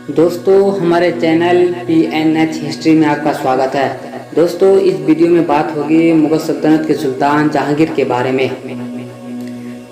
दोस्तों हमारे channel PNH history में आपका स्वागत है। दोस्तों इस वीडियो में बात होगी मुग़ल सल्तनत के सुल्तान जहांगीर के बारे में।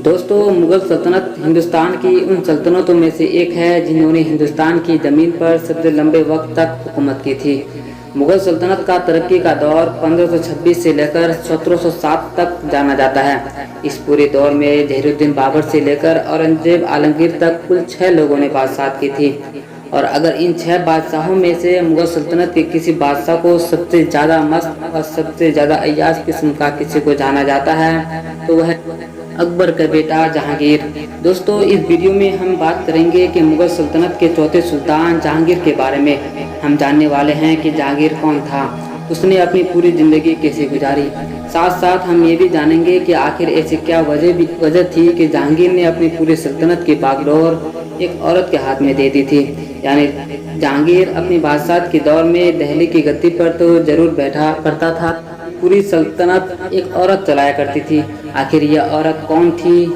दोस्तों मुग़ल सल्तनत हिंदुस्तान की उन सल्तनतों में से एक है जिन्होंने हिंदुस्तान की ज़मीन पर सबसे लंबे वक्त तक हुकूमत की थी। मुग़ल सल्तनत का तरक्की का दौर 1526 से लेकर 1707 तक जाना जाता है। इस पूरे दौर में ज़हीरुद्दीन बाबर से लेकर औरंगजेब आलमगीर तक कुल 6 लोगों ने बादशाहत की थी। और अगर इन 6 बादशाहों में से मुग़ल सल्तनत के किसी बादशाह को सबसे ज़्यादा मस्त और सबसे ज़्यादा अय्याश किस्म का किसी को जाना जाता है तो वह अकबर का बेटा जहांगीर। दोस्तों इस वीडियो में हम बात करेंगे कि मुग़ल सल्तनत के चौथे सुल्तान जहांगीर के बारे में। हम जानने वाले हैं कि जहांगीर कौन था, उसने अपनी पूरी ज़िंदगी कैसे गुजारी। साथ साथ हम ये भी जानेंगे कि आखिर ऐसी क्या वजह थी कि जहांगीर ने अपनी पूरी सल्तनत की बागडोर एक औरत के हाथ में दे दी थी। यानी जहांगीर अपनी बादशाहत के दौर में दिल्ली की गद्दी पर तो जरूर बैठा करता था, पूरी सल्तनत एक औरत चलाया करती थी। आखिर यह औरत कौन थी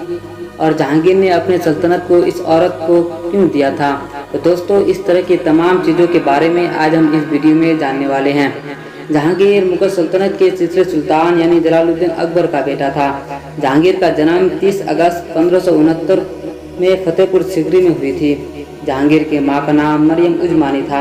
और जहांगीर ने अपने सल्तनत को इस औरत को क्यों दिया था। तो दोस्तों इस तरह की तमाम चीज़ों के बारे में आज हम इस वीडियो में जानने वाले हैं। जहांगीर मुग़ल सल्तनत के तीसरे सुल्तान यानी जलालुद्दीन अकबर का बेटा था। जहांगीर का जन्म 30 अगस्त 1569 में फतेहपुर सिकरी में हुई थी। जहांगीर के माँ का नाम मरियम उजमानी था।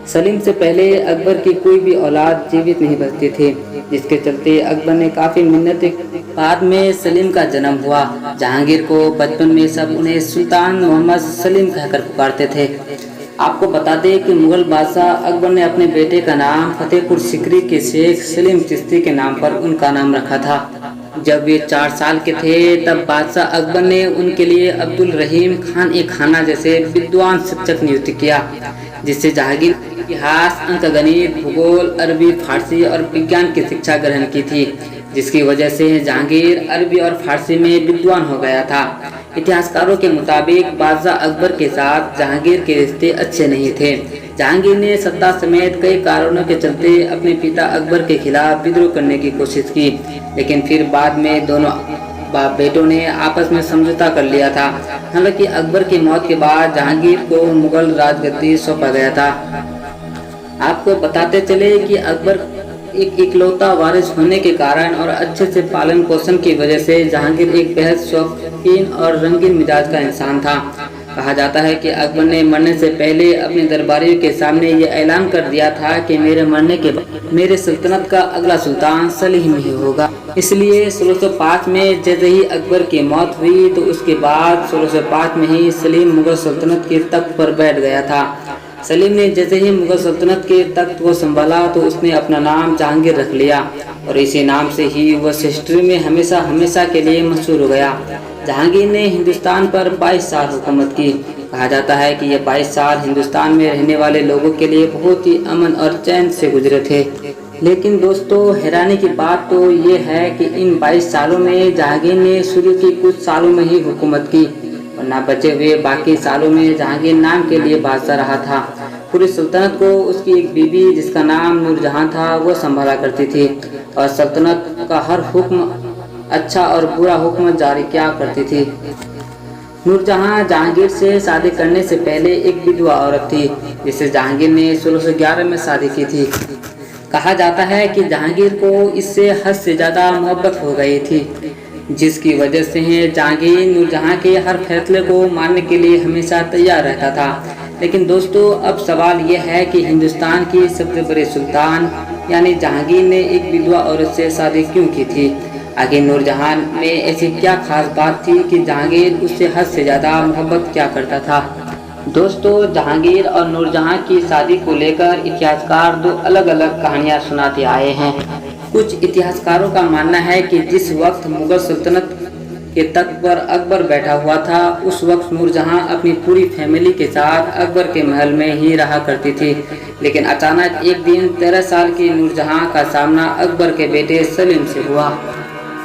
सलीम से पहले अकबर की कोई भी औलाद जीवित नहीं बचती थी, जिसके चलते अकबर ने काफ़ी मिन्नतें बाद में सलीम का जन्म हुआ। जहांगीर को बचपन में सब उन्हें सुल्तान मोहम्मद सलीम कहकर पुकारते थे। आपको बता दें कि मुग़ल बादशाह अकबर ने अपने बेटे का नाम फतेहपुर सिकरी के शेख सलीम चिश्ती के नाम पर उनका नाम रखा था। जब वे 4 साल के थे तब बादशाह अकबर ने उनके लिए अब्दुल रहीम खान ए खाना जैसे विद्वान शिक्षक नियुक्त किया, जिससे जहांगीर इतिहास, अंकगणित, भूगोल, अरबी, फारसी और विज्ञान की शिक्षा ग्रहण की थी, जिसकी वजह से जहांगीर अरबी और फारसी में विद्वान हो गया था। इतिहासकारों के मुताबिक बादशाह अकबर के साथ जहांगीर के रिश्ते अच्छे नहीं थे। जहांगीर ने सत्ता समेत कई कारणों के चलते अपने पिता अकबर के खिलाफ विद्रोह करने की कोशिश की, लेकिन फिर बाद में दोनों बाप बेटों ने आपस में समझौता कर लिया था। हालांकि अकबर की मौत के बाद जहांगीर को मुगल राजगद्दी सौंपा गया था। आपको बताते चले कि अकबर एक इकलौता वारिस होने के कारण और अच्छे से पालन पोषण की वजह से जहांगीर एक बेहद शौकीन और रंगीन मिजाज का इंसान था। कहा जाता है कि अकबर ने मरने से पहले अपने दरबारियों के सामने ये ऐलान कर दिया था कि मेरे मरने के बाद मेरे सल्तनत का अगला सुल्तान सलीम ही होगा। इसलिए 1605 में जैसे ही अकबर की मौत हुई तो उसके बाद 1605 में ही सलीम मुग़ल सल्तनत के तख्त पर बैठ गया था। सलीम ने जैसे ही मुग़ल सल्तनत के तख्त को संभाला तो उसने अपना नाम जहांगीर रख लिया और इसी नाम से ही वह हिस्ट्री में हमेशा हमेशा के लिए मशहूर हो गया। जहांगीर ने हिंदुस्तान पर 22 साल हुकूमत की। कहा जाता है कि यह 22 साल हिंदुस्तान में रहने वाले लोगों के लिए बहुत ही अमन और चैन से गुजरे थे। लेकिन दोस्तों हैरानी की बात तो ये है कि इन 22 सालों में जहांगीर ने शुरू के कुछ सालों में ही हुकूमत की, वरना बचे हुए बाकी सालों में जहांगीर नाम के लिए बादशाह रहा था। पूरी सल्तनत को उसकी एक बीबी जिसका नाम नूरजहां था वो संभाला करती थी और सल्तनत का हर हुक्म, अच्छा और बुरा हुक्म जारी किया करती थी। नूरजहां जहांगीर से शादी करने से पहले एक विधवा औरत थी, जिसे जहांगीर ने 1611 में शादी की थी। कहा जाता है कि जहांगीर को इससे हद से ज़्यादा मोहब्बत हो गई थी, जिसकी वजह से जहांगीर नूरजहां के हर फैसले को मानने के लिए हमेशा तैयार रहता था। लेकिन दोस्तों अब सवाल यह है कि हिंदुस्तान की सबसे बड़े सुल्तान यानी जहांगीर ने एक विधवा औरत से शादी क्यों की थी। आखिर नूरजहां में ऐसी क्या खास बात थी कि जहांगीर उससे हद से ज़्यादा मोहब्बत क्या करता था। दोस्तों जहांगीर और नूरजहां की शादी को लेकर इतिहासकार 2 अलग अलग कहानियाँ सुनाते आए हैं। कुछ इतिहासकारों का मानना है कि जिस वक्त मुग़ल सल्तनत के तख्त पर अकबर बैठा हुआ था उस वक्त नूरजहां अपनी पूरी फैमिली के साथ अकबर के महल में ही रहा करती थी। लेकिन अचानक एक दिन 13 साल की नूरजहां का सामना अकबर के बेटे सलीम से हुआ।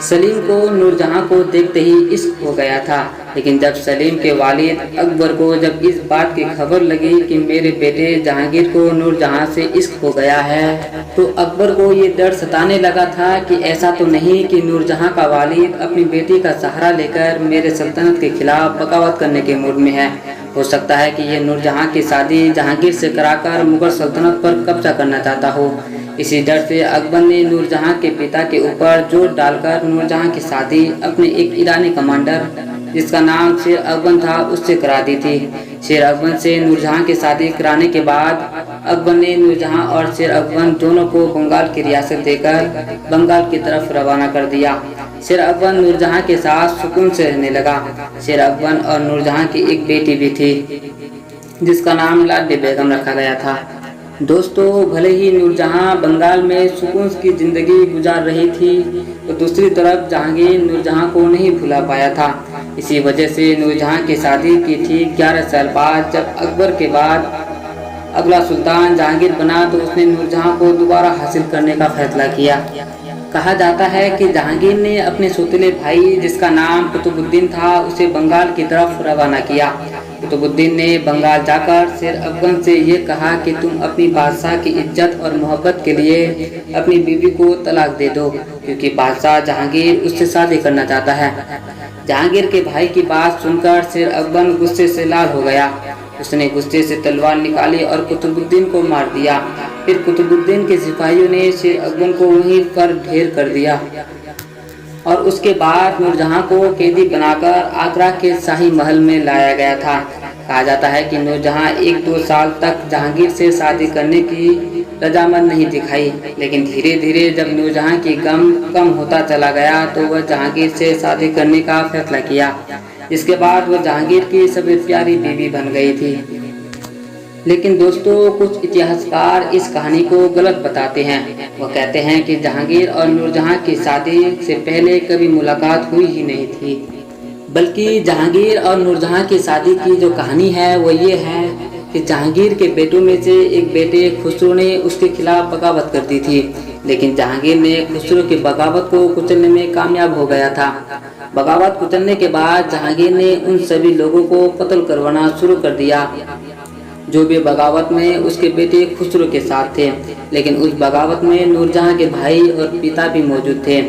सलीम को नूरजहां को देखते ही इश्क हो गया था, लेकिन जब सलीम के वालिद अकबर को जब इस बात की खबर लगी कि मेरे बेटे जहांगीर को नूरजहां से इश्क हो गया है तो अकबर को ये डर सताने लगा था कि ऐसा तो नहीं कि नूरजहां का वालिद अपनी बेटी का सहारा लेकर मेरे सल्तनत के खिलाफ बगावत करने के मूड में है। हो सकता है कि ये नूरजहां की शादी जहांगीर से कराकर मुगल सल्तनत पर कब्जा करना चाहता हो। इसी डर से अकबर ने नूरजहां के पिता के ऊपर जोर डालकर नूरजहां की शादी अपने एक ईरानी कमांडर जिसका नाम शेर अकबर था उससे करा दी थी। शेर अकबर से नूरजहां की शादी कराने के बाद अकबर ने नूरजहां और शेर अकबर दोनों को बंगाल की रियासत देकर बंगाल की तरफ रवाना कर दिया। शेर अकबर नूरजहां के साथ सुकून से रहने लगा। शेर अकबर और नूरजहां की एक बेटी भी थी जिसका नाम लाडी बेगम रखा गया था। दोस्तों, भले ही नूरजहां बंगाल में सुकून की जिंदगी गुजार रही थी तो दूसरी तरफ जहांगीर नूरजहां को नहीं भुला पाया था। इसी वजह से नूरजहां की शादी की ठीक 11 साल बाद जब अकबर के बाद अगला सुल्तान जहांगीर बना तो उसने नूरजहां को दोबारा हासिल करने का फैसला किया। कहा जाता है कि जहांगीर ने अपने सौतेले भाई जिसका नाम कुतुबुद्दीन था उसे बंगाल की तरफ रवाना किया। कुतुबुद्दीन ने बंगाल जाकर शेर अफगन से ये कहा कि तुम अपनी बादशाह की इज्जत और मोहब्बत के लिए अपनी बीवी को तलाक दे दो, क्योंकि बादशाह जहांगीर उससे शादी करना चाहता है। जहांगीर के भाई की बात सुनकर शेर अफगन गुस्से से लाल हो गया। उसने गुस्से से तलवार निकाली और कुतुबुद्दीन को मार दिया। फिर कुतुबुद्दीन के सिपाहियों ने शेर अफगन को वहीं पर ढेर कर दिया और उसके बाद नूरजहां को कैदी बनाकर आगरा के शाही महल में लाया गया था। कहा जाता है कि नूरजहां 1-2 साल तक जहांगीर से शादी करने की रजामंद नहीं दिखाई, लेकिन धीरे धीरे जब नूरजहां की गम कम होता चला गया तो वह जहांगीर से शादी करने का फैसला किया। इसके बाद वह जहांगीर की सबसे प्यारी बीवी बन गई थी। लेकिन दोस्तों, कुछ इतिहासकार इस कहानी को गलत बताते हैं। वह कहते हैं कि जहांगीर और नूरजहां की शादी से पहले कभी मुलाकात हुई ही नहीं थी, बल्कि जहांगीर और नूरजहां की शादी की जो कहानी है वो ये है कि जहांगीर के बेटों में से एक बेटे खुसरो ने उसके खिलाफ बगावत कर दी थी, लेकिन जहांगीर ने खुसरो की बगावत को कुचलने में कामयाब हो गया था। बगावत कुचलने के बाद जहांगीर ने उन सभी लोगों को कत्ल करवाना शुरू कर दिया जो भी बगावत में उसके बेटे खुसरो के साथ थे, लेकिन उस बगावत में नूरजहां के भाई और पिता भी मौजूद थे।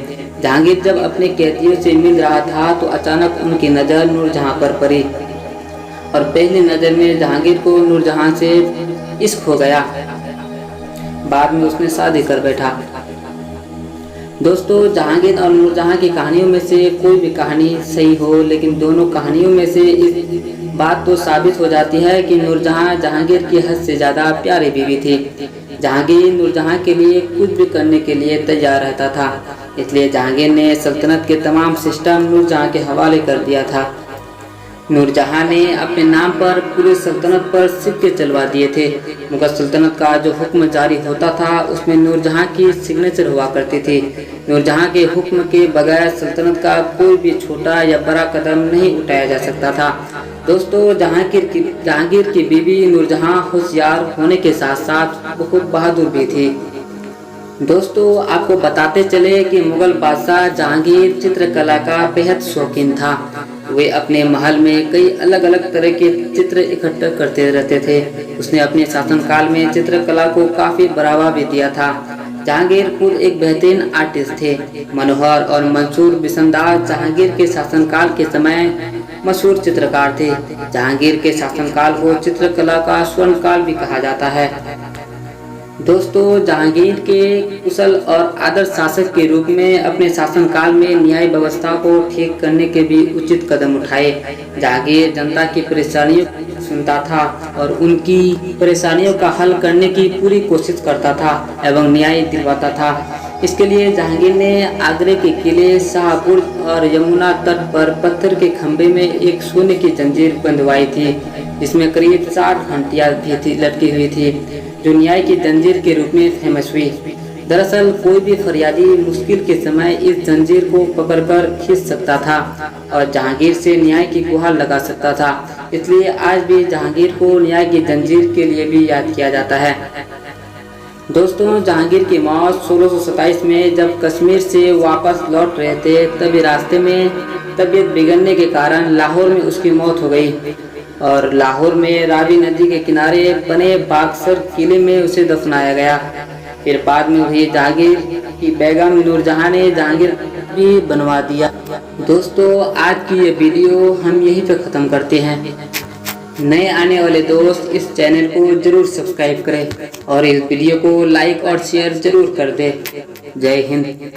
जहांगीर जब अपने कैदियों से मिल रहा था तो अचानक उनकी नज़र नूरजहां पर पड़ी और पहली नज़र में जहांगीर को नूरजहां से इश्क हो गया। बाद में उसने शादी कर बैठा। दोस्तों, जहांगीर और नूरजहां की कहानियों में से कोई भी कहानी सही हो, लेकिन दोनों कहानियों में से इस बात तो साबित हो जाती है कि नूरजहां जहांगीर की हद से ज़्यादा प्यारी बीवी थी। जहांगीर नूरजहां के लिए कुछ भी करने के लिए तैयार रहता था, इसलिए जहांगीर ने सल्तनत के तमाम सिस्टम नूरजहां के हवाले कर दिया था। नूरजहां ने अपने नाम पर पूरे सल्तनत पर सिक्के चलवा दिए थे। मुगल सल्तनत का जो हुक्म जारी होता था उसमें नूरजहां की सिग्नेचर हुआ करती थी। नूरजहां के हुक्म के बगैर सल्तनत का कोई भी छोटा या बड़ा कदम नहीं उठाया जा सकता था। दोस्तों, जहांगीर की बीवी नूरजहां होशियार होने के साथ साथ बहुत बहादुर भी थी। दोस्तों, आपको बताते चले कि मुगल बादशाह जहांगीर चित्रकला का बेहद शौकीन था। वे अपने महल में कई अलग अलग तरह के चित्र इकट्ठा करते रहते थे। उसने अपने शासनकाल में चित्रकला को काफी बढ़ावा भी दिया था। जहांगीर खुद एक बेहतरीन आर्टिस्ट थे। मनोहर और मंसूर बिसंदाज जहांगीर के शासनकाल के समय मशहूर चित्रकार थे। जहांगीर के शासनकाल को चित्रकला का स्वर्ण काल भी कहा जाता है। दोस्तों, जहांगीर के कुशल और आदर्श शासक के रूप में अपने शासनकाल में न्याय व्यवस्था को ठीक करने के भी उचित कदम उठाए। जहांगीर जनता की परेशानियों सुनता था और उनकी परेशानियों का हल करने की पूरी कोशिश करता था एवं न्याय दिलवाता था। इसके लिए जहांगीर ने आगरे के किले शाहपुर और यमुना तट पर पत्थर के खंभे में एक सोने की जंजीर बंधवाई थी, जिसमें करीब 60 घंटियां भी लटकी हुई थी, जो न्याय की जंजीर के रूप में फेमस हुई। दरअसल कोई भी फरियादी मुश्किल के समय इस जंजीर को पकड़कर खींच सकता था और जहांगीर से न्याय की गुहार लगा सकता था। इसलिए आज भी जहांगीर को न्याय की जंजीर के लिए भी याद किया जाता है। दोस्तों, जहांगीर की मौत 1627 में जब कश्मीर से वापस लौट रहे थे, तभी रास्ते में तबीयत बिगड़ने के कारण लाहौर में उसकी मौत हो गई और लाहौर में रावी नदी के किनारे बने बाक्सर किले में उसे दफनाया गया। फिर बाद में हुई जहांगीर की बेगम नूरजहां ने जहांगीर भी बनवा दिया। दोस्तों, आज की ये वीडियो हम यहीं पे ख़त्म करते हैं। नए आने वाले दोस्त इस चैनल को जरूर सब्सक्राइब करें और इस वीडियो को लाइक और शेयर जरूर कर दें। जय हिंद।